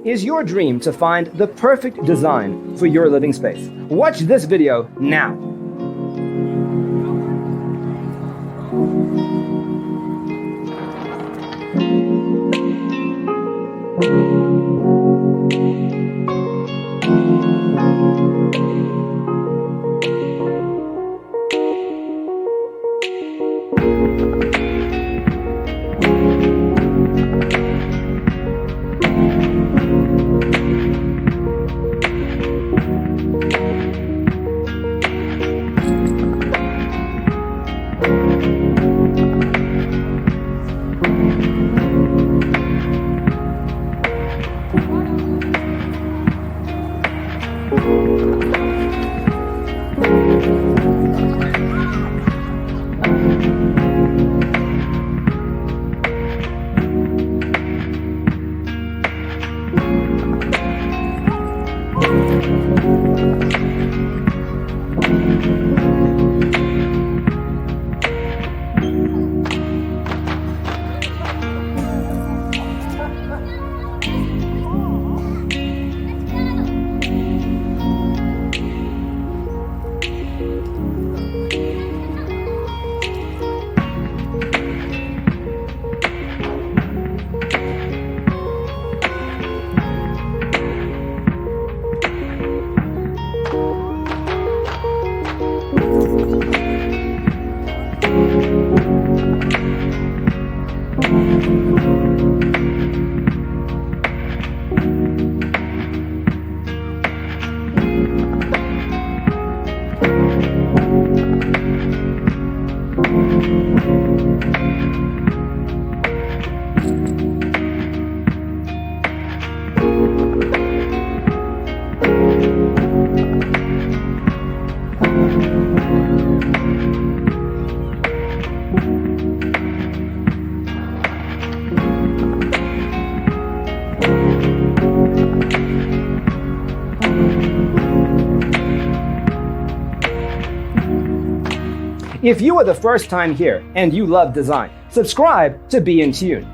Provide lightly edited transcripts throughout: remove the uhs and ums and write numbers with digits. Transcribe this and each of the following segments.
Is your dream to find the perfect design for your living space? Watch this video now. If you are the first time here and you love design, subscribe to be in tune.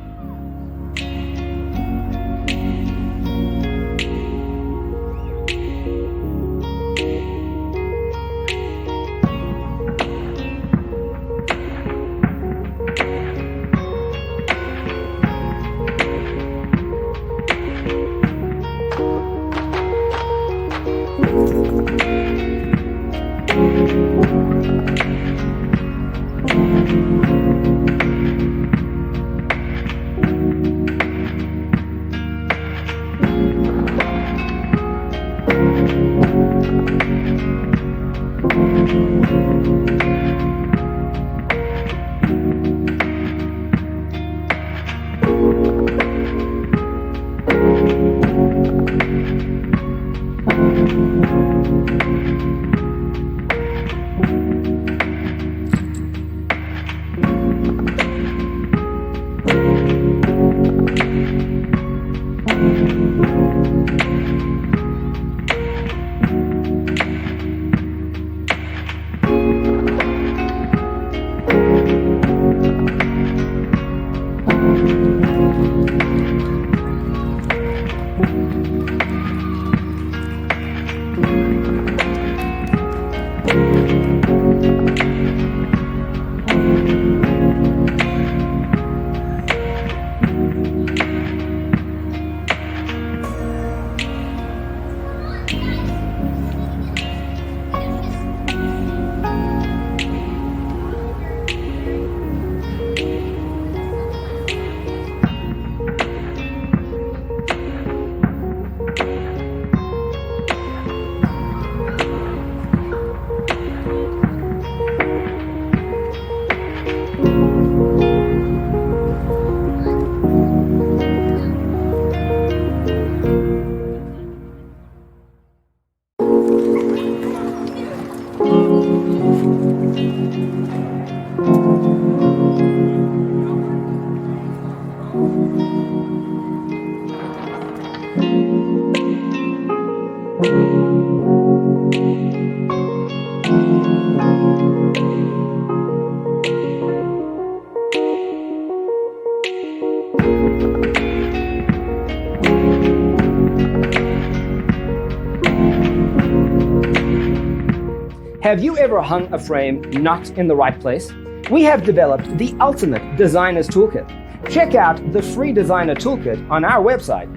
Have you ever hung a frame not in the right place? We have developed the ultimate designer's toolkit. Check out the free designer toolkit on our website,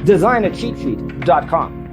designercheatsheet.com.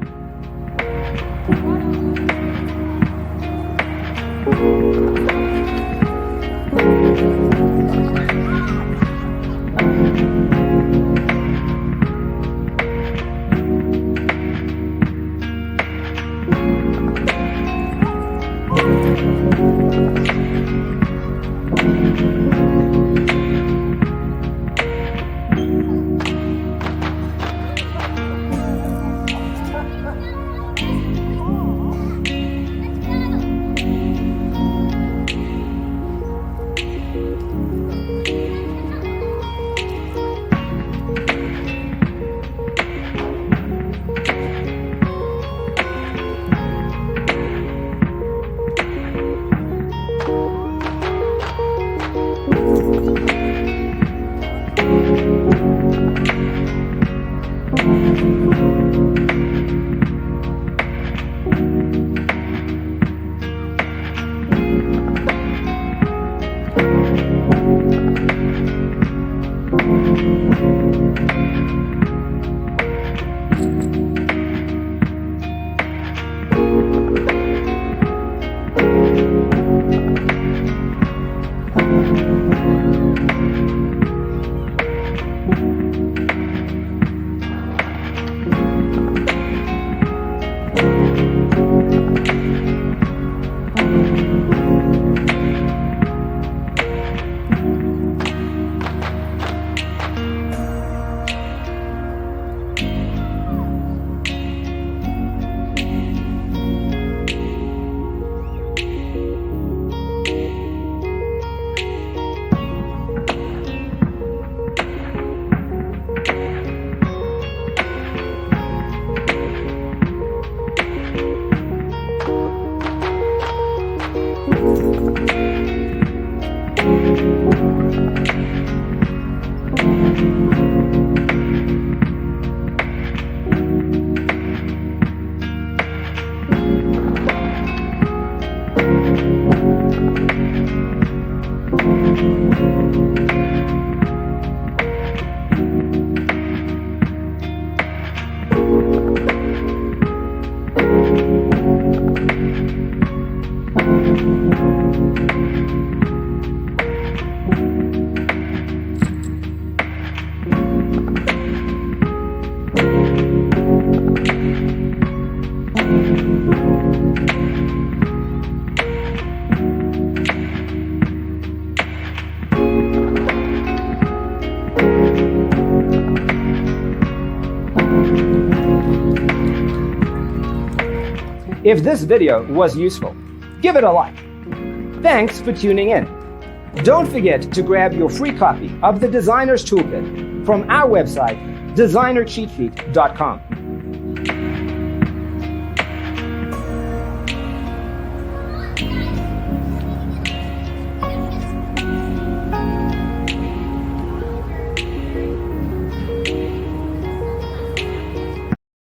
If this video was useful, give it a like. Thanks for tuning in. Don't forget to grab your free copy of the Designer's Toolkit from our website, designercheatsheet.com.